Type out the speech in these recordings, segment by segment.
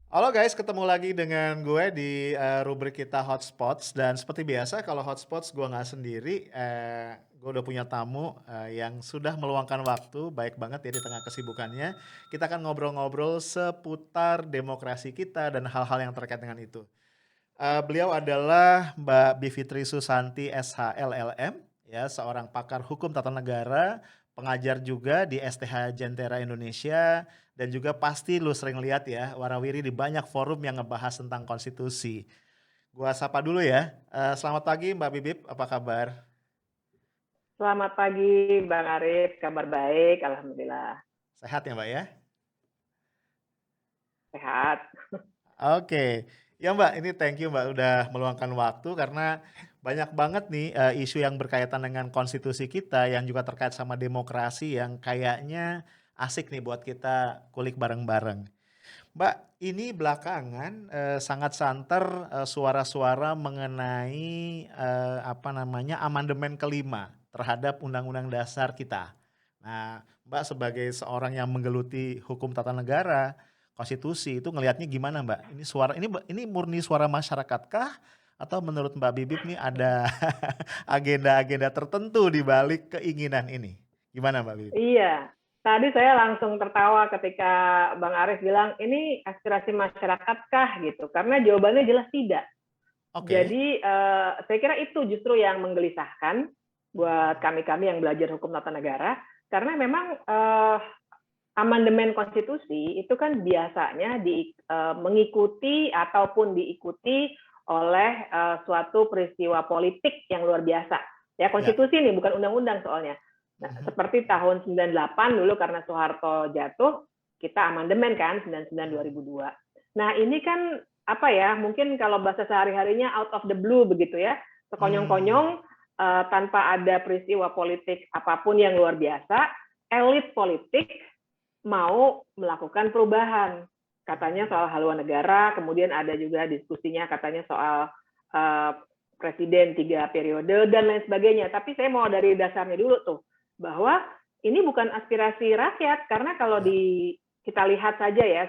Halo guys, ketemu lagi dengan gue di rubrik kita Hotspots dan seperti biasa kalau Hotspots gue nggak sendiri, gue udah punya tamu yang sudah meluangkan waktu baik banget ya di tengah kesibukannya. Kita akan ngobrol-ngobrol seputar demokrasi kita dan hal-hal yang terkait dengan itu. Beliau adalah Mbak Bivitri Susanti SH LLM, ya, seorang pakar hukum tata negara, pengajar juga di STH Jentera Indonesia, dan juga pasti lu sering lihat ya, warawiri di banyak forum yang ngebahas tentang konstitusi. Gua sapa dulu ya. Selamat pagi Mbak Bibip, apa kabar? Selamat pagi, Bang Arif. Kabar baik, alhamdulillah. Sehat ya Mbak ya? Sehat. Oke. Ya Mbak, ini thank you Mbak udah meluangkan waktu karena banyak banget nih isu yang berkaitan dengan konstitusi kita yang juga terkait sama demokrasi yang kayaknya asik nih buat kita kulik bareng-bareng. Mbak, ini belakangan sangat santer suara-suara mengenai apa namanya amandemen kelima terhadap Undang-Undang Dasar kita. Nah, Mbak sebagai seorang yang menggeluti hukum tata negara, konstitusi itu ngelihatnya gimana, Mbak? Ini suara ini murni suara masyarakat kah? Atau menurut Mbak Bibip nih ada agenda-agenda tertentu di balik keinginan ini? Gimana Mbak Bibip? Iya, tadi saya langsung tertawa ketika Bang Arif bilang, ini aspirasi masyarakat kah gitu, karena jawabannya jelas tidak. Oke. Jadi saya kira itu justru yang menggelisahkan buat kami-kami yang belajar hukum tata negara, karena memang amandemen konstitusi itu kan biasanya mengikuti ataupun diikuti oleh suatu peristiwa politik yang luar biasa. Ya, Ya. konstitusi ini bukan undang-undang soalnya. Nah, Mhm. seperti tahun 98 dulu karena Soeharto jatuh, kita amandemen kan 99 Mhm. 2002. Nah, ini kan apa ya? Mungkin kalau bahasa sehari-harinya out of the blue begitu ya. Hmm. Sekonyong-konyong tanpa ada peristiwa politik apapun yang luar biasa, elit politik mau melakukan perubahan. Katanya soal haluan negara, kemudian ada juga diskusinya katanya soal uh, presiden 3 periode dan lain sebagainya. Tapi saya mau dari dasarnya dulu tuh, bahwa ini bukan aspirasi rakyat, karena kalau Ya. kita lihat saja ya,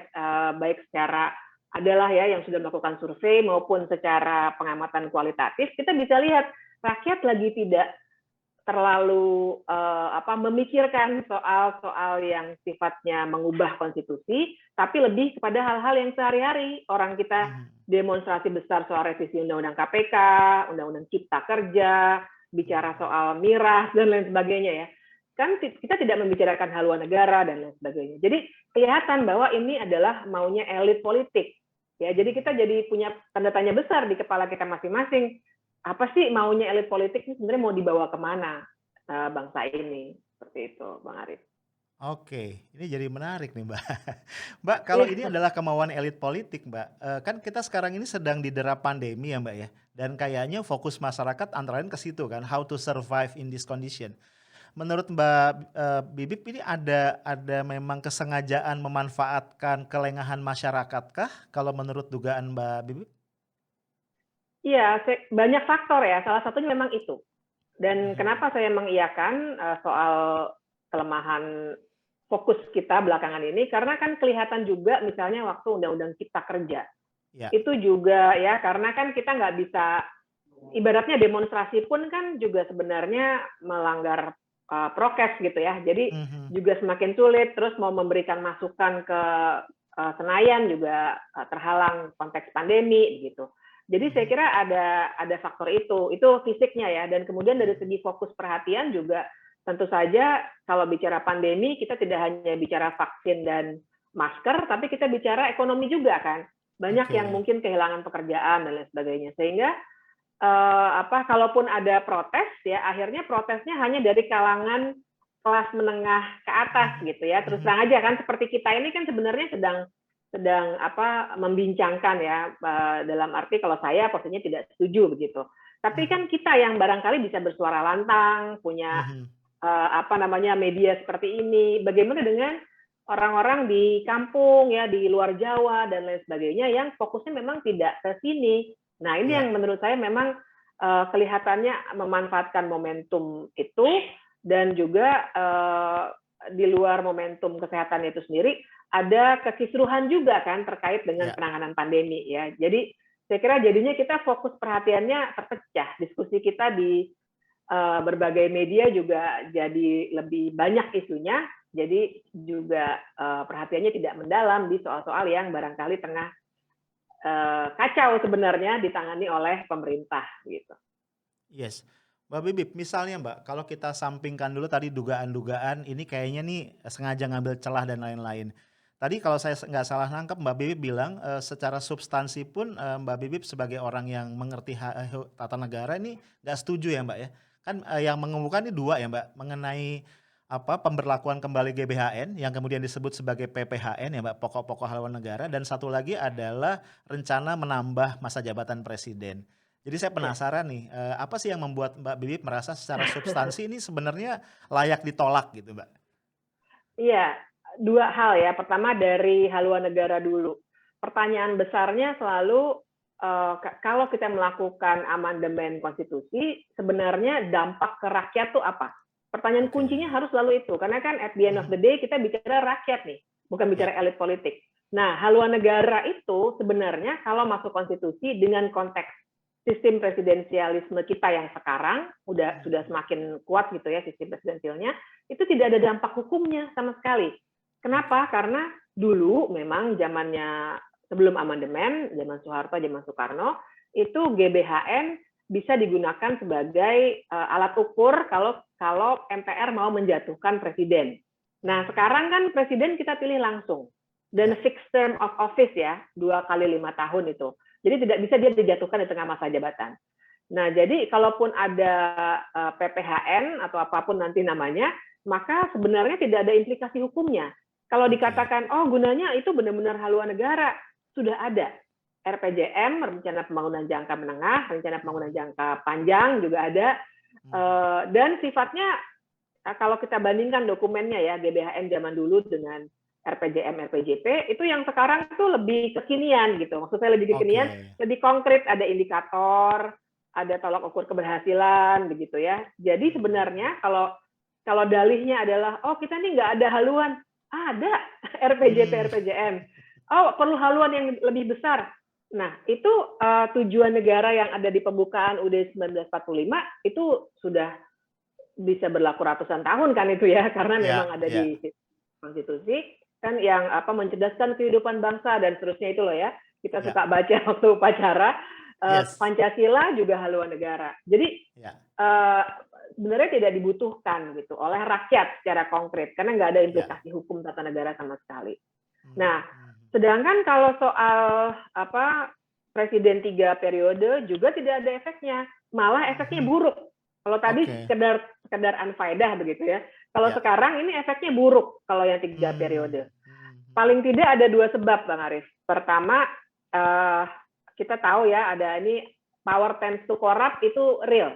baik secara adalah ya yang sudah melakukan survei maupun secara pengamatan kualitatif, kita bisa lihat rakyat lagi tidak terlalu memikirkan soal-soal yang sifatnya mengubah konstitusi, tapi lebih kepada hal-hal yang sehari-hari. Orang kita Mhm. demonstrasi besar soal revisi Undang-Undang KPK, Undang-Undang Cipta Kerja, bicara Mhm. soal miras, dan lain sebagainya ya. Kan kita tidak membicarakan haluan negara dan lain sebagainya. Jadi kelihatan bahwa ini adalah maunya elit politik. Ya, jadi kita Mhm. jadi punya tanda tanya besar di kepala kita masing-masing, apa sih maunya elit politik ini sebenarnya mau dibawa kemana bangsa ini, seperti itu Bang Arif. Oke, ini jadi menarik nih, Mbak. Mbak, kalau ini Iya, adalah kemauan elit politik, Mbak, kan kita sekarang ini sedang didera pandemi ya, Mbak, ya, dan kayaknya fokus masyarakat antara lain ke situ kan, how to survive in this condition. Menurut Mbak, Bibip ini ada memang kesengajaan memanfaatkan kelengahan masyarakat kah kalau menurut dugaan Mbak Bibip? iya, banyak faktor ya. Salah satunya memang itu. Dan Mhm. kenapa saya mengiyakan soal kelemahan fokus kita belakangan ini, karena kan kelihatan juga misalnya waktu Undang-Undang Cipta Kerja. Ya. Itu juga ya, karena kan kita nggak bisa, ibaratnya demonstrasi pun kan juga sebenarnya melanggar prokes gitu ya. Jadi Mhm. juga semakin sulit, terus mau memberikan masukan ke Senayan juga terhalang konteks pandemi gitu. Jadi saya Mhm. kira ada faktor itu fisiknya ya. Dan kemudian dari Mhm. segi fokus perhatian juga tentu saja kalau bicara pandemi kita tidak hanya bicara vaksin dan masker, tapi kita bicara ekonomi juga kan. Banyak yang Oke. mungkin kehilangan pekerjaan dan lain sebagainya. Sehingga kalaupun ada protes ya akhirnya protesnya hanya dari kalangan kelas menengah ke atas Mhm. gitu ya. Terus Mhm. terang aja kan seperti kita ini kan sebenarnya sedang sedang membincangkan ya, dalam arti kalau saya posisinya tidak setuju begitu. Tapi Mhm. kan kita yang barangkali bisa bersuara lantang, punya Mhm. media seperti ini. Bagaimana dengan orang-orang di kampung ya, di luar Jawa dan lain sebagainya yang fokusnya memang tidak ke sini. Nah, ini Ya. yang menurut saya memang kelihatannya memanfaatkan momentum itu, dan juga di luar momentum kesehatan itu sendiri ada kekisruhan juga kan terkait dengan Ya. penanganan pandemi ya. Jadi saya kira jadinya kita fokus perhatiannya terpecah. Diskusi kita di berbagai media juga jadi lebih banyak isunya. Jadi juga perhatiannya tidak mendalam di soal-soal yang barangkali tengah kacau sebenarnya ditangani oleh pemerintah gitu. Yes. Mbak Bibip, misalnya Mbak, kalau kita sampingkan dulu tadi dugaan-dugaan ini kayaknya nih sengaja ngambil celah dan lain-lain. Tadi kalau saya nggak salah nangkep Mbak Bibip bilang secara substansi pun Mbak Bibip sebagai orang yang mengerti tata negara ini nggak setuju ya Mbak ya. Kan yang mengemukakan ini dua ya Mbak, mengenai apa pemberlakuan kembali GBHN yang kemudian disebut sebagai PPHN ya Mbak, pokok-pokok haluan negara, dan satu lagi adalah rencana menambah masa jabatan presiden. Jadi saya Ya. penasaran nih, apa sih yang membuat Mbak Bibip merasa secara substansi ini sebenarnya layak ditolak gitu, Mbak? Iya, dua hal ya. Pertama dari haluan negara dulu. Pertanyaan besarnya selalu kalau kita melakukan amandemen konstitusi, sebenarnya dampak ke rakyat tuh apa? Pertanyaan Oke. kuncinya harus selalu itu, karena kan at the end of Mhm. the day kita bicara rakyat nih, bukan bicara Ya. elit politik. Nah, haluan negara itu sebenarnya kalau masuk konstitusi dengan konteks sistem presidensialisme kita yang sekarang sudah semakin kuat gitu ya sistem presidensialnya, itu tidak ada dampak hukumnya sama sekali. Oke. Kenapa? Karena dulu memang zamannya sebelum amandemen, zaman Soeharto, zaman Soekarno, itu GBHN bisa digunakan sebagai alat ukur kalau MPR mau menjatuhkan presiden. Nah, sekarang kan presiden kita pilih langsung dan Ya. fixed term of office ya, 2 kali 5 tahun itu. Jadi tidak bisa dia dijatuhkan di tengah masa jabatan. Nah, jadi kalaupun ada PPHN atau apapun nanti namanya, maka sebenarnya tidak ada implikasi hukumnya. Kalau Oke. dikatakan, oh gunanya itu benar-benar haluan negara, sudah ada. RPJM, Rencana Pembangunan Jangka Menengah, Rencana Pembangunan Mhm. Jangka Panjang juga ada. Mhm. Dan sifatnya, kalau kita bandingkan dokumennya ya, GBHN zaman dulu dengan RPJM, RPJP, itu yang sekarang tuh lebih kekinian gitu. Maksud saya lebih kekinian, Oke. lebih konkret, ada indikator, ada tolak ukur keberhasilan begitu ya. Jadi Mhm. sebenarnya kalau dalihnya adalah oh kita nih nggak ada haluan, ada RPJP, Mmm. RPJM. Oh perlu haluan yang lebih besar. Nah itu tujuan negara yang ada di pembukaan UUD 1945 itu sudah bisa berlaku ratusan tahun kan itu ya karena memang Ya, ada ya. di konstitusi kan yang mencerdaskan kehidupan bangsa dan seterusnya itu loh ya kita Ya. suka baca waktu upacara Yes. Pancasila juga haluan negara jadi Ya. eh, sebenarnya tidak dibutuhkan gitu oleh rakyat secara konkret karena nggak ada Ya. implikasi hukum tata negara sama sekali. Mhm. Nah, Mhm. sedangkan kalau soal presiden 3 periode juga tidak ada efeknya, malah efeknya Mhm. buruk. Kalau tadi Oke. sekedar sekedar unfaedah begitu ya. Kalau Ya. sekarang ini efeknya buruk kalau yang 3 periode. Mhm. Mhm. Paling tidak ada dua sebab, Bang Arif. Pertama, eh, kita tahu ya ada ini power tends to corrupt itu real.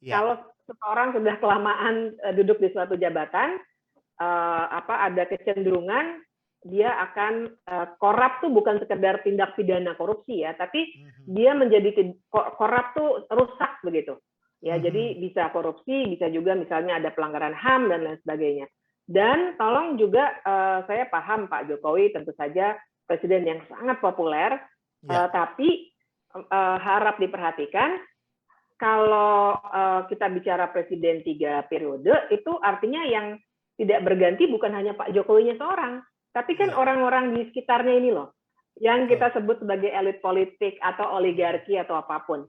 Ya. Kalau seseorang sudah kelamaan duduk di suatu jabatan, ada kecenderungan dia akan korup tuh bukan sekedar tindak pidana korupsi ya, tapi Mhm. dia menjadi korup tuh rusak begitu. Ya, jadi Mhm. bisa korupsi, bisa juga misalnya ada pelanggaran HAM dan lain sebagainya. Ya. Dan tolong juga saya paham Pak Jokowi tentu saja presiden yang sangat populer, Ya. tapi harap diperhatikan kalau kita bicara presiden 3 periode, itu artinya yang tidak berganti bukan hanya Pak Jokowinya seorang, tapi kan Iya. orang-orang di sekitarnya ini loh, yang Betul. kita sebut sebagai elit politik atau Mhm. oligarki atau apapun.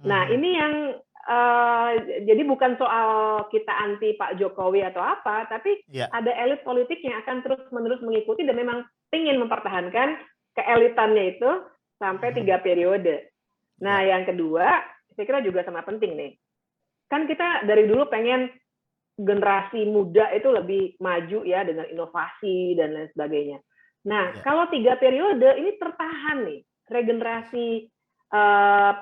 Nah Mhm. ini yang jadi bukan soal kita anti Pak Jokowi atau apa, tapi Iya. ada elit politik yang akan terus-menerus mengikuti dan memang ingin mempertahankan keelitannya itu sampai Mhm. 3 periode. Nah Iya. yang kedua, saya kira juga sama penting nih. Kan kita dari dulu pengen generasi muda itu lebih maju ya dengan inovasi dan lain sebagainya. Nah, Iya. kalau 3 periode ini tertahan nih, regenerasi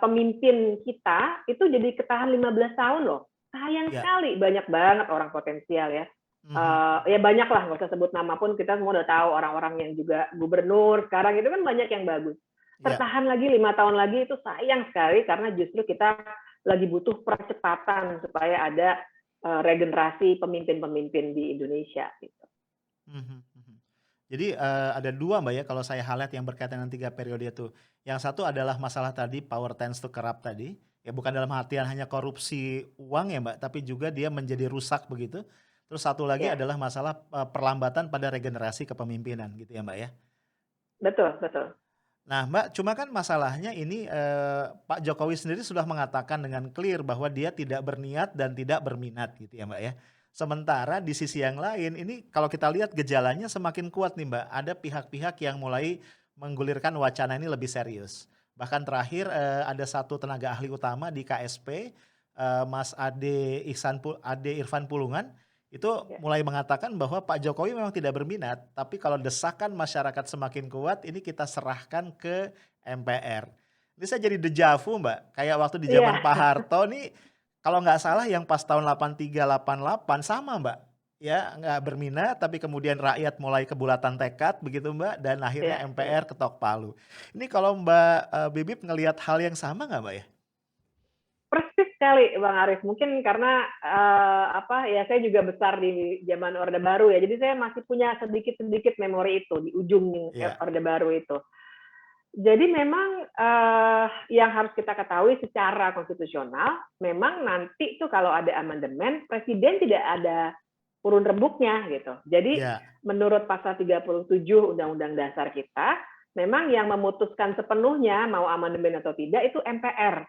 pemimpin kita itu jadi ketahan 15 tahun loh. Sayang Iya. sekali, banyak banget orang potensial ya. Mhm. Ya Mhm. banyak lah, nggak usah sebut nama pun kita semua udah tahu orang-orang yang juga gubernur sekarang itu kan banyak yang bagus. Iya. Tertahan lagi 5 tahun lagi itu sayang sekali karena justru kita lagi butuh percepatan supaya ada regenerasi pemimpin-pemimpin di Indonesia gitu. Mhm. Mhm. Jadi, ada 2 Mbak ya kalau saya highlight yang berkaitan dengan 3 periode itu. Yang satu adalah masalah tadi power tends to corrupt tadi, ya bukan dalam artian hanya korupsi uang ya Mbak, tapi juga dia menjadi rusak begitu. Terus satu lagi Ya, adalah masalah, perlambatan pada regenerasi kepemimpinan gitu ya Mbak ya. betul betul. Nah Mbak, cuma kan masalahnya ini, Pak Jokowi sendiri sudah mengatakan dengan clear bahwa dia tidak berniat dan tidak berminat gitu ya Mbak ya. Sementara di sisi yang lain ini kalau kita lihat gejalanya semakin kuat nih Mbak, ada pihak-pihak yang mulai menggulirkan wacana ini lebih serius. Bahkan terakhir, ada satu tenaga ahli utama di KSP, Mas Ade Irfan Pulungan, itu Ya. mulai mengatakan bahwa Pak Jokowi memang tidak berminat, tapi kalau desakan masyarakat semakin kuat, ini kita serahkan ke MPR. Ini saya jadi deja vu, Mbak, kayak waktu di zaman Iya, Pak Harto nih, kalau nggak salah yang pas tahun 83, 88 sama, Mbak. Ya, nggak berminat, tapi kemudian rakyat mulai kebulatan tekad begitu, Mbak, dan akhirnya iya, iya. MPR ketok palu. Ini kalau Mbak, Bibip ngelihat hal yang sama nggak, Mbak, ya? Persis sekali Bang Arif. Mungkin karena apa ya saya juga besar di zaman Orde Baru ya. Jadi saya masih punya sedikit-sedikit memori itu di ujung Iya, Orde Baru itu. Jadi memang yang harus kita ketahui secara konstitusional, memang nanti tuh kalau ada amandemen, presiden tidak ada urun rembuknya gitu. Jadi iya, menurut pasal 37 Undang-Undang Dasar kita, memang yang memutuskan sepenuhnya mau amandemen atau tidak itu MPR.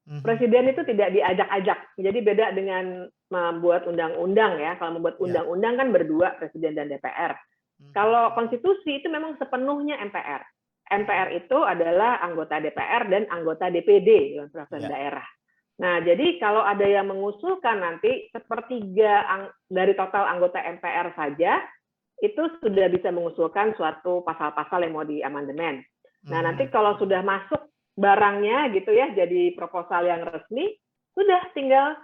mhm, Presiden itu tidak diajak-ajak. Jadi beda dengan membuat undang-undang ya. Kalau membuat iya, undang-undang kan berdua presiden dan DPR. mhm, Kalau konstitusi itu memang sepenuhnya MPR. MPR itu adalah anggota DPR dan anggota DPD Dewan Perwakilan iya, Daerah. Nah, jadi kalau ada yang mengusulkan nanti sepertiga dari total anggota MPR saja itu sudah bisa mengusulkan suatu pasal-pasal yang mau diamandemen. Nah, nanti mhm, kalau sudah masuk barangnya gitu ya, jadi proposal yang resmi, sudah tinggal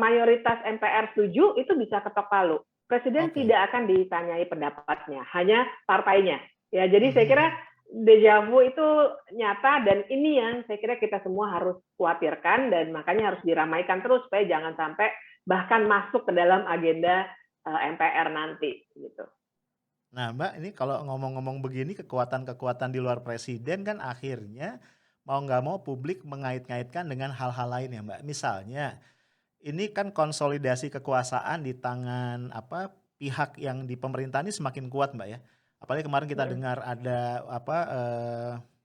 mayoritas MPR setuju, itu bisa ketok palu. Presiden oke, tidak akan ditanyai pendapatnya, hanya partainya. Ya, jadi saya kira mhm. deja vu itu nyata dan ini yang saya kira kita semua harus khawatirkan dan makanya harus diramaikan terus supaya jangan sampai bahkan masuk ke dalam agenda MPR nanti gitu. Nah, Mbak, ini kalau ngomong-ngomong begini kekuatan-kekuatan di luar presiden kan akhirnya mau nggak mau publik mengait-ngaitkan dengan hal-hal lain ya, Mbak. Misalnya, ini kan konsolidasi kekuasaan di tangan apa pihak yang di pemerintah ini semakin kuat, Mbak ya. Apalagi kemarin kita dengar ada apa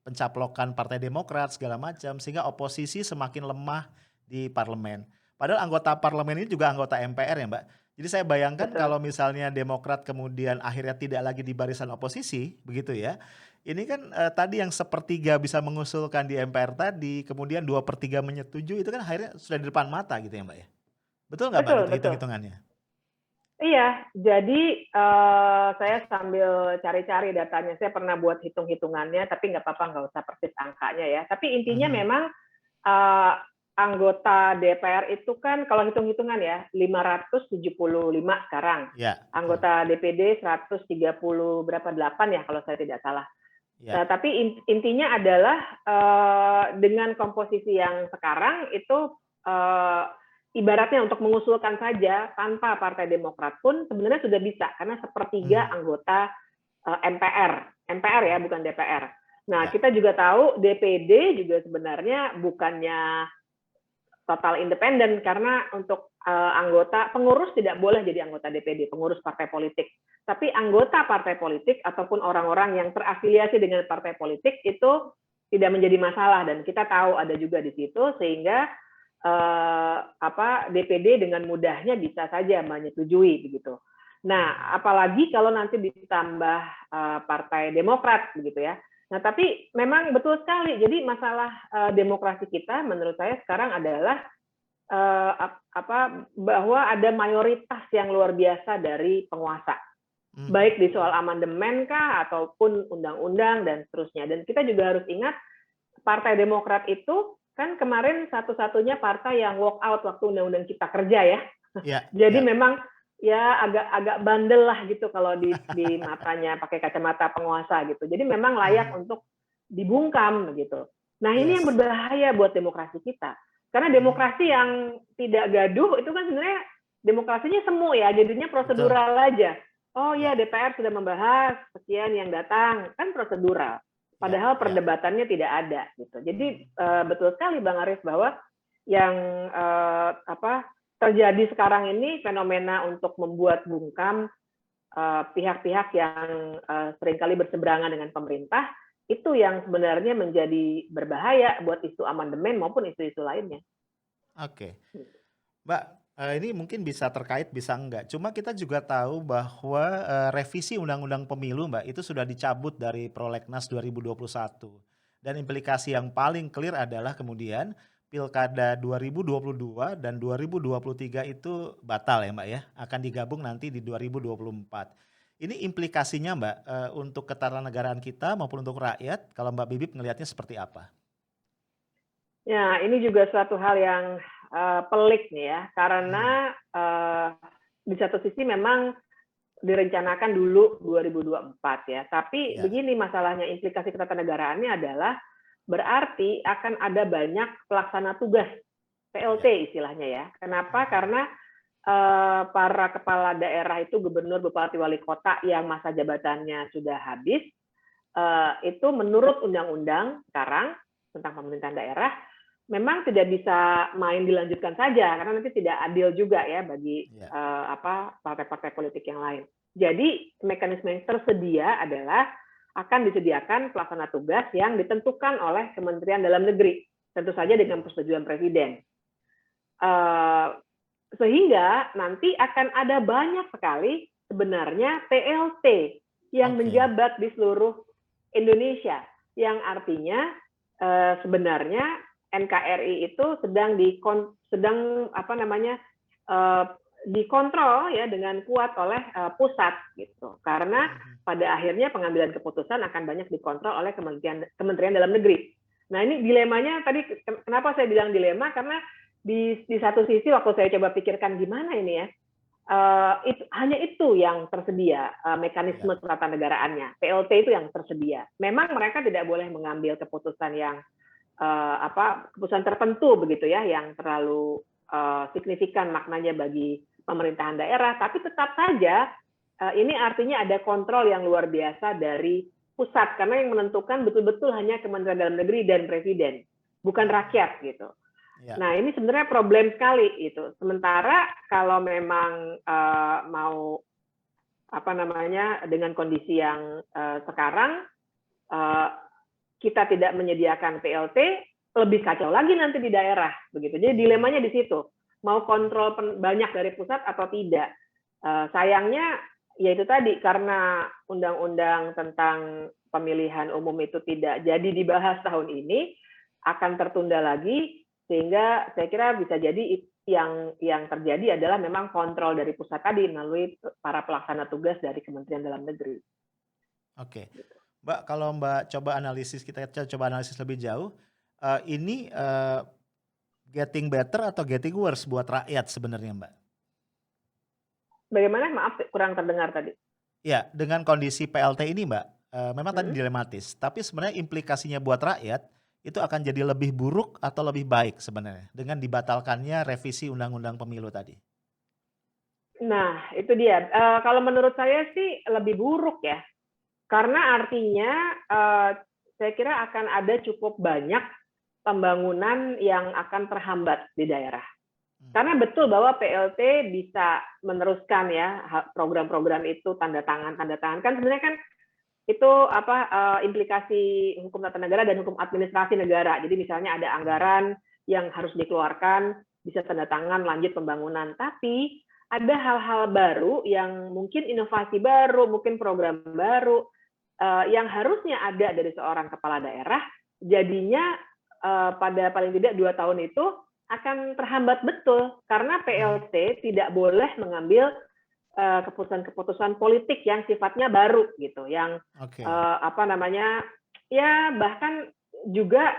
pencaplokan Partai Demokrat segala macam sehingga oposisi semakin lemah di parlemen. Padahal anggota parlemen ini juga anggota MPR ya, Mbak. Jadi saya bayangkan Betul. kalau misalnya Demokrat kemudian akhirnya tidak lagi di barisan oposisi, begitu ya. Ini kan tadi yang sepertiga bisa mengusulkan di MPR tadi, kemudian 2/3 menyetujui, itu kan akhirnya sudah di depan mata gitu ya, Mbak, ya? Betul nggak, Mbak, Betul gitu betul. hitung-hitungannya? Iya, jadi, saya sambil cari-cari datanya, saya pernah buat hitung-hitungannya, tapi nggak apa-apa, nggak usah persis angkanya ya. Tapi intinya Mhm, memang, eee, anggota DPR itu kan kalau hitung-hitungan ya, 575 sekarang, iya betul, anggota DPD 130 berapa, 8 ya kalau saya tidak salah. iya, Tapi intinya adalah dengan komposisi yang sekarang itu ibaratnya untuk mengusulkan saja tanpa Partai Demokrat pun sebenarnya sudah bisa karena sepertiga mhm, anggota MPR, MPR ya bukan DPR. Nah iya, kita juga tahu DPD juga sebenarnya bukannya total independen karena untuk anggota pengurus tidak boleh jadi anggota DPD, pengurus partai politik. Tapi anggota partai politik ataupun orang-orang yang terafiliasi dengan partai politik itu tidak menjadi masalah dan kita tahu ada juga di situ sehingga DPD dengan mudahnya bisa saja menyetujui begitu. Nah, mhm, apalagi kalau nanti ditambah Partai Demokrat begitu ya. Nah, tapi memang betul sekali. Jadi masalah demokrasi kita menurut saya sekarang adalah bahwa ada mayoritas yang luar biasa dari penguasa. mhm, Baik di soal amandemen kah ataupun undang-undang dan seterusnya. Dan kita juga harus ingat Partai Demokrat itu kan kemarin satu-satunya partai yang walk out waktu undang-undang Cipta Kerja ya. iya, Jadi iya, memang ya agak bandel lah gitu kalau di matanya pakai kacamata penguasa gitu. Jadi memang layak mhm, untuk dibungkam gitu. Nah ini yang yes, berbahaya buat demokrasi kita. Karena mhm, demokrasi yang tidak gaduh itu kan sebenarnya demokrasinya semu ya, jadinya betul, prosedural aja. oh Ya, ya DPR sudah membahas, sekian yang datang, kan prosedural. ya, Padahal ya. perdebatannya tidak ada gitu. Jadi Hmm. betul sekali Bang Aris bahwa yang terjadi sekarang ini fenomena untuk membuat bungkam pihak-pihak yang seringkali berseberangan dengan pemerintah itu yang sebenarnya menjadi berbahaya buat isu amandemen maupun isu-isu lainnya. Oke. Mbak, ini mungkin bisa terkait, bisa enggak. Cuma kita juga tahu bahwa revisi Undang-Undang Pemilu, Mbak, itu sudah dicabut dari Prolegnas 2021. Dan implikasi yang paling clear adalah kemudian Pilkada 2022 dan 2023 itu batal ya, Mbak ya, akan digabung nanti di 2024. Ini implikasinya, Mbak, untuk ketatanegaraan kita maupun untuk rakyat, kalau Mbak Bibip ngelihatnya seperti apa? Ya, ini juga suatu hal yang pelik nih ya, Hmm, karena di satu sisi memang direncanakan dulu 2024 ya, tapi ya, begini masalahnya, implikasi ketatanegaraan adalah berarti akan ada banyak pelaksana tugas ya. PLT istilahnya ya. Kenapa? Hmm, Karena para kepala daerah itu gubernur, bupati, wali kota yang masa jabatannya sudah habis, itu menurut undang-undang sekarang tentang pemerintahan daerah memang tidak bisa main dilanjutkan saja karena nanti tidak adil juga ya bagi ya, partai-partai politik yang lain. Jadi mekanisme yang tersedia adalah akan disediakan pelaksana tugas yang ditentukan oleh Kementerian Dalam Negeri, tentu saja dengan hmm, persetujuan Presiden. Eh, Sehingga nanti akan ada banyak sekali sebenarnya PLT yang oke. menjabat di seluruh Indonesia, yang artinya sebenarnya NKRI itu sedang eh, dikontrol ya dengan kuat oleh pusat gitu, karena Mhm. pada akhirnya pengambilan keputusan akan banyak dikontrol oleh Kementerian Dalam Negeri. Nah ini dilemanya tadi, kenapa saya bilang dilema, karena di satu sisi waktu saya coba pikirkan gimana ini ya, hanya itu yang tersedia, Ya, mekanisme ketatanegaraan PLT itu yang tersedia. Memang mereka tidak boleh mengambil keputusan yang keputusan tertentu begitu ya, yang terlalu signifikan maknanya bagi pemerintahan daerah, tapi tetap saja ini artinya ada kontrol yang luar biasa dari pusat, karena yang menentukan betul-betul hanya Kementerian Dalam Negeri dan Presiden, bukan mhm, rakyat gitu. ya, Nah, ini sebenarnya problem sekali itu. Sementara kalau memang mau dengan kondisi yang sekarang uh, kita tidak menyediakan PLT, lebih kacau lagi nanti di daerah begitu. Jadi mhm, dilemanya di situ. Mau mhm, kontrol banyak dari pusat atau tidak. Sayangnya ya itu tadi, karena undang-undang tentang pemilihan umum itu tidak jadi dibahas tahun ini, akan tertunda lagi, sehingga saya kira bisa jadi yang terjadi adalah memang kontrol dari pusat tadi melalui para pelaksana tugas dari Kementerian Dalam Negeri. oke. Mbak, kalau Mbak coba analisis, kita coba analisis lebih jauh, ini, getting better atau getting worse buat rakyat sebenarnya, Mbak? Bagaimana? Maaf, kurang terdengar tadi. Ya, dengan kondisi PLT ini, Mbak, memang tadi Hmm? dilematis, tapi sebenarnya implikasinya buat rakyat, itu akan jadi lebih buruk atau lebih baik sebenarnya dengan dibatalkannya revisi Undang-Undang Pemilu tadi? Nah, itu dia. Kalau menurut saya sih lebih buruk ya, karena artinya saya kira akan ada cukup banyak pembangunan yang akan terhambat di daerah. Karena Mhm, betul bahwa PLT bisa meneruskan ya program-program itu, tanda tangan kan sebenarnya kan itu implikasi hukum tata negara dan hukum administrasi negara. Jadi misalnya ada mhm, anggaran yang harus dikeluarkan, bisa tanda tangan lanjut pembangunan. Tapi ada hal-hal baru yang mungkin inovasi baru, mungkin program baru yang harusnya ada dari seorang kepala daerah, jadinya pada paling tidak 2 tahun itu akan terhambat betul karena mhm, PLT tidak boleh mengambil keputusan-keputusan politik yang sifatnya baru gitu, yang oke, ya bahkan juga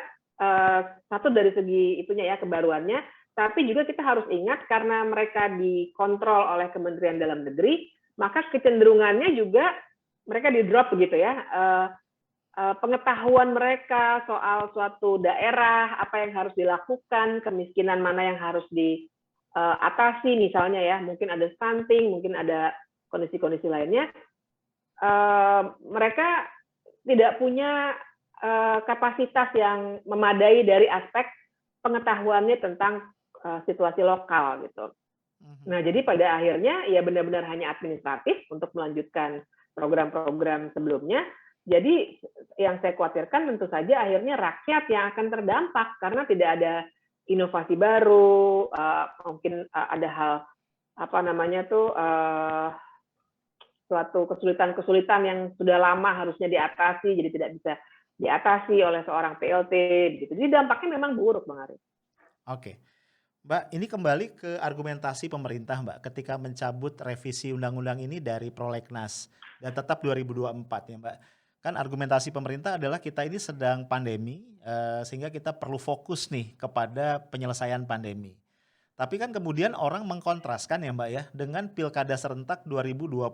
satu dari segi itunya ya kebaruannya, tapi juga kita harus ingat karena mereka dikontrol oleh Kementerian Dalam Negeri, maka kecenderungannya juga mereka di drop begitu ya. Pengetahuan mereka soal suatu daerah, apa yang harus dilakukan, kemiskinan mana yang harus diatasi misalnya ya, mungkin ada stunting, mungkin ada kondisi-kondisi lainnya, mereka tidak punya kapasitas yang memadai dari aspek pengetahuannya tentang situasi lokal gitu. Nah, jadi pada akhirnya ya benar-benar hanya administratif untuk melanjutkan program-program sebelumnya. Jadi yang saya khawatirkan tentu saja akhirnya rakyat yang akan terdampak karena tidak ada inovasi baru, mungkin ada hal apa namanya tuh suatu kesulitan-kesulitan yang sudah lama harusnya diatasi jadi tidak bisa diatasi oleh seorang PLT gitu. Jadi dampaknya memang buruk, Bang Arif. Oke. Mbak, ini kembali ke argumentasi pemerintah, Mbak, ketika mencabut revisi undang-undang ini dari prolegnas dan tetap 2024 ya, Mbak. Kan argumentasi pemerintah adalah kita ini sedang pandemi, sehingga kita perlu fokus nih kepada penyelesaian pandemi. Tapi kan kemudian orang mengkontraskan ya, Mbak, ya, dengan pilkada serentak 2020.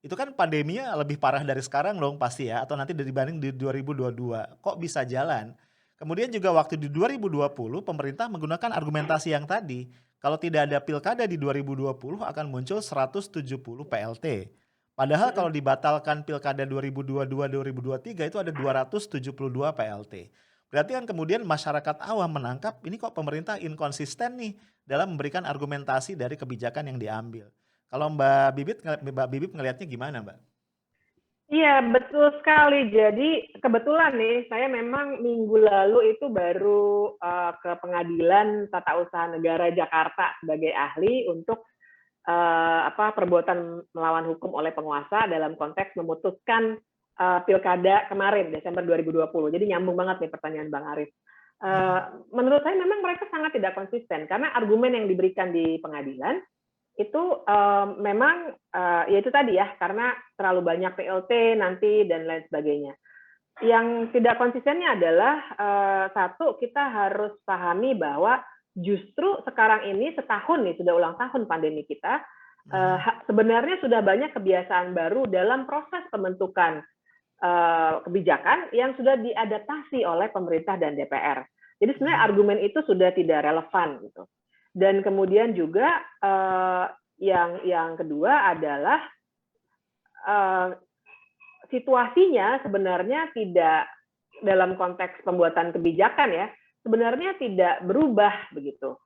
Itu kan pandeminya lebih parah dari sekarang dong pasti ya, atau nanti dibanding di 2022. Kok bisa jalan? Kemudian juga waktu di 2020 pemerintah menggunakan argumentasi yang tadi, kalau tidak ada pilkada di 2020 akan muncul 170 PLT. Padahal kalau dibatalkan pilkada 2022-2023 itu ada 272 PLT. Berarti kan kemudian masyarakat awam menangkap ini kok pemerintah inkonsisten nih dalam memberikan argumentasi dari kebijakan yang diambil. Kalau Mbak Bibip ngelihatnya gimana, Mbak? Iya, betul sekali. Jadi kebetulan nih, saya memang minggu lalu itu baru ke Pengadilan Tata Usaha Negara Jakarta sebagai ahli untuk perbuatan melawan hukum oleh penguasa dalam konteks memutuskan pilkada kemarin Desember 2020. Jadi nyambung banget nih pertanyaan Bang Arif. Menurut saya memang mereka sangat tidak konsisten karena argumen yang diberikan di pengadilan itu memang ya itu tadi ya karena terlalu banyak PLT nanti dan lain sebagainya. Yang tidak konsistennya adalah satu kita harus pahami bahwa justru sekarang ini setahun nih sudah ulang tahun pandemi kita sebenarnya sudah banyak kebiasaan baru dalam proses pembentukan kebijakan yang sudah diadaptasi oleh pemerintah dan DPR. Jadi sebenarnya argumen itu sudah tidak relevan gitu. Dan kemudian juga yang kedua adalah situasinya sebenarnya tidak dalam konteks pembuatan kebijakan ya, sebenarnya tidak berubah begitu.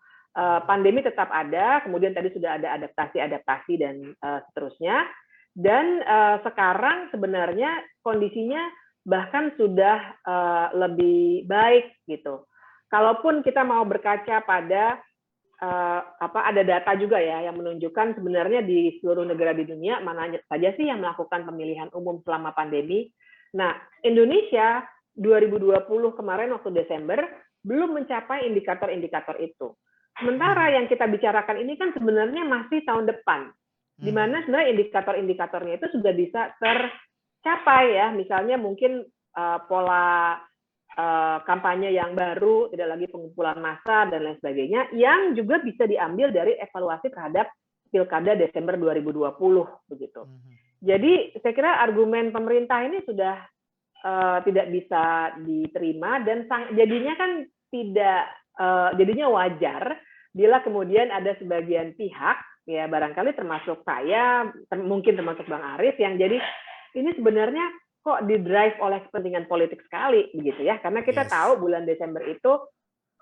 Pandemi tetap ada, kemudian tadi sudah ada adaptasi dan seterusnya. Dan sekarang sebenarnya kondisinya bahkan sudah lebih baik gitu. Kalaupun kita mau berkaca pada ada data juga ya yang menunjukkan sebenarnya di seluruh negara di dunia mana saja sih yang melakukan pemilihan umum selama pandemi. Nah, Indonesia 2020 kemarin waktu Desember belum mencapai indikator-indikator itu. Sementara yang kita bicarakan ini kan sebenarnya masih tahun depan, di mana sebenarnya indikator-indikatornya itu sudah bisa tercapai ya, misalnya mungkin pola kampanye yang baru, tidak lagi pengumpulan massa dan lain sebagainya, yang juga bisa diambil dari evaluasi terhadap pilkada Desember 2020 begitu. Jadi saya kira argumen pemerintah ini sudah tidak bisa diterima dan jadinya kan tidak jadinya wajar bila kemudian ada sebagian pihak ya barangkali termasuk saya, mungkin termasuk Bang Arif yang jadi ini sebenarnya kok didrive oleh kepentingan politik sekali begitu ya karena kita tahu bulan Desember itu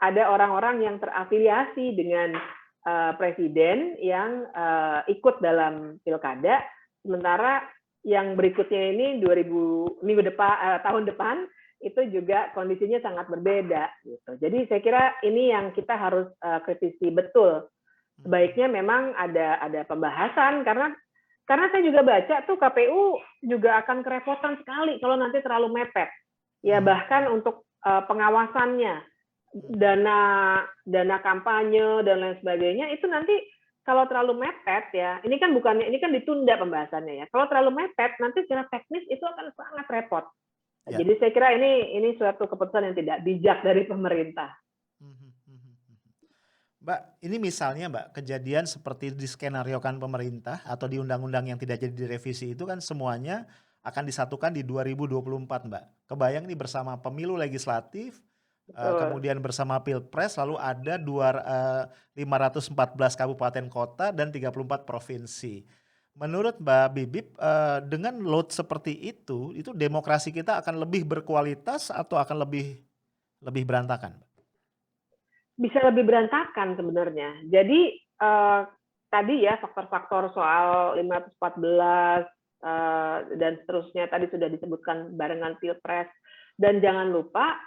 ada orang-orang yang terafiliasi dengan presiden yang ikut dalam pilkada sementara yang berikutnya ini tahun depan itu juga kondisinya sangat berbeda gitu. Jadi saya kira ini yang kita harus kritisi betul. Sebaiknya memang ada pembahasan karena saya juga baca tuh KPU juga akan kerepotan sekali kalau nanti terlalu mepet. Ya bahkan untuk pengawasannya, dana kampanye dan lain sebagainya itu nanti kalau terlalu mepet ya, ini kan ditunda pembahasannya ya. Kalau terlalu mepet nanti secara teknis itu akan sangat repot. Ya. Jadi saya kira ini suatu keputusan yang tidak bijak dari pemerintah. Mbak, ini misalnya Mbak, kejadian seperti diskenariokan pemerintah atau di undang-undang yang tidak jadi direvisi itu kan semuanya akan disatukan di 2024 Mbak. Kebayang nih bersama pemilu legislatif, kemudian bersama pilpres, lalu ada 514 kabupaten kota dan 34 provinsi. Menurut Mbak Bibip, dengan load seperti itu demokrasi kita akan lebih berkualitas atau akan lebih lebih berantakan? Bisa lebih berantakan sebenarnya. Jadi tadi ya faktor-faktor soal 514 dan seterusnya tadi sudah disebutkan barengan Pilpres. Dan jangan lupa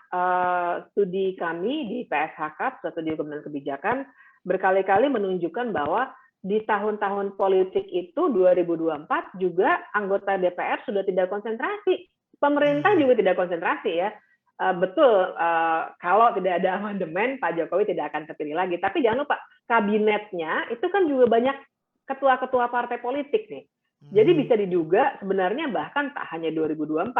studi kami di PSHK, Studi Hukum dan Kebijakan, berkali-kali menunjukkan bahwa di tahun-tahun politik itu 2024 juga anggota DPR sudah tidak konsentrasi. Pemerintah Mmm, juga tidak konsentrasi ya. Betul, kalau tidak ada amandemen, Pak Jokowi tidak akan terpilih lagi. Tapi jangan lupa, kabinetnya itu kan juga banyak ketua-ketua partai politik nih. Jadi mhm, bisa diduga sebenarnya bahkan tak hanya 2024,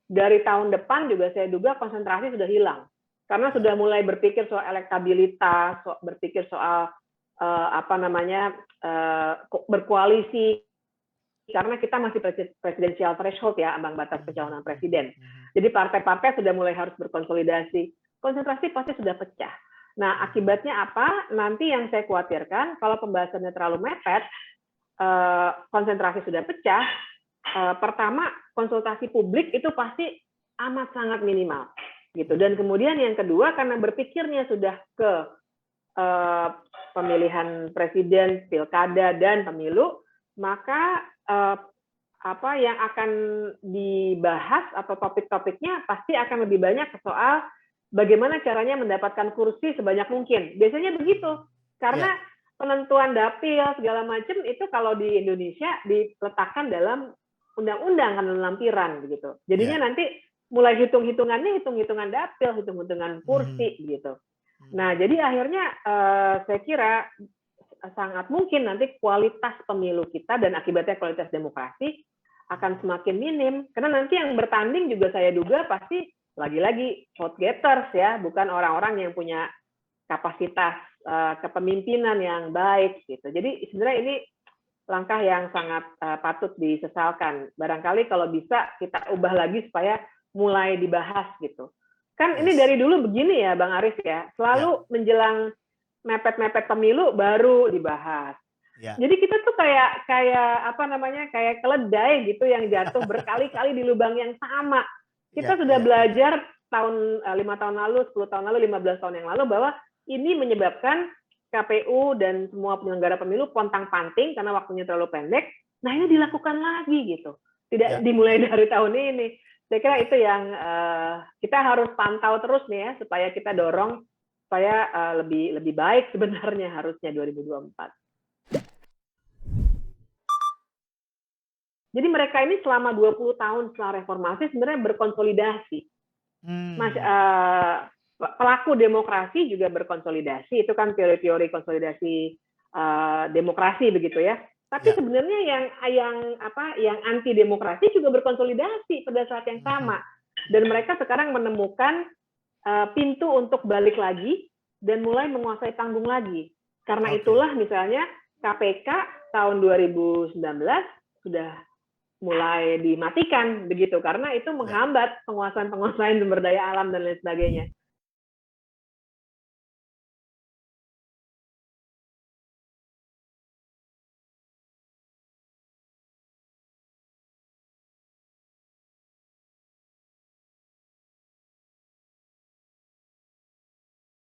dari tahun depan juga saya duga konsentrasi sudah hilang. Karena ya, sudah mulai berpikir soal elektabilitas, berpikir soal apa namanya berkoalisi, karena kita masih presidensial threshold ya, ambang batas mhm pencalonan mhm presiden. mhm Jadi partai-partai sudah mulai harus berkonsolidasi. Konsentrasi pasti sudah pecah. Nah, mhm, akibatnya apa? Nanti yang saya khawatirkan kalau pembahasannya terlalu mepet, konsentrasi sudah pecah, pertama konsultasi publik itu pasti amat sangat minimal gitu. Dan mhm, kemudian yang kedua karena berpikirnya sudah ke eh, pemilihan presiden, pilkada dan pemilu, maka apa yang akan dibahas atau topik-topiknya pasti akan lebih banyak ke soal bagaimana caranya mendapatkan kursi sebanyak mungkin. Biasanya mhm, begitu. Karena iya, penentuan dapil segala macam itu kalau di Indonesia diletakkan dalam undang-undang kan dalam lampiran begitu. iya, Jadinya nanti mulai hitung-hitungannya hitung-hitungan dapil, hitung-hitungan mhm kursi gitu. mhm, Nah, jadi akhirnya saya kira sangat mungkin nanti kualitas pemilu kita dan akibatnya kualitas demokrasi akan mhm, semakin minim. Karena nanti yang bertanding juga saya duga pasti lagi-lagi vote getters ya, bukan orang-orang yang punya kapasitas kepemimpinan yang baik gitu. Jadi sebenarnya ini langkah yang sangat patut disesalkan. Barangkali kalau bisa kita ubah lagi supaya mulai dibahas gitu. Kan ini yes, dari dulu begini ya Bang Arif ya, iya selalu menjelang mepet-mepet pemilu baru dibahas. iya, Jadi kita tuh kayak kayak apa namanya kayak keledai gitu yang jatuh berkali-kali di lubang yang sama. iya Kita sudah iya iya, belajar tahun 5 tahun lalu, 10 tahun lalu, 15 tahun yang lalu bahwa ini menyebabkan KPU dan semua penyelenggara pemilu pontang-panting karena waktunya terlalu pendek. Nah ini mhm, dilakukan lagi gitu, iya tidak iya dimulai dari tahun ini. Saya kira iya, itu yang kita harus pantau terus nih ya supaya kita mhm. dorong supaya lebih lebih baik sebenarnya harusnya 2024. Jadi mereka ini selama 20 tahun setelah reformasi sebenarnya berkonsolidasi. Mas, Mmm, pelaku demokrasi juga berkonsolidasi, itu kan teori-teori konsolidasi demokrasi begitu ya. Tapi iya, sebenarnya yang anti demokrasi juga berkonsolidasi pada saat yang mhm sama. Dan mhm, mereka sekarang menemukan pintu untuk balik lagi dan mulai menguasai panggung lagi. Karena oke, itulah misalnya KPK tahun 2019 sudah mulai dimatikan begitu karena itu iya. menghambat penguasaan-penguasaan sumber daya alam dan lain sebagainya.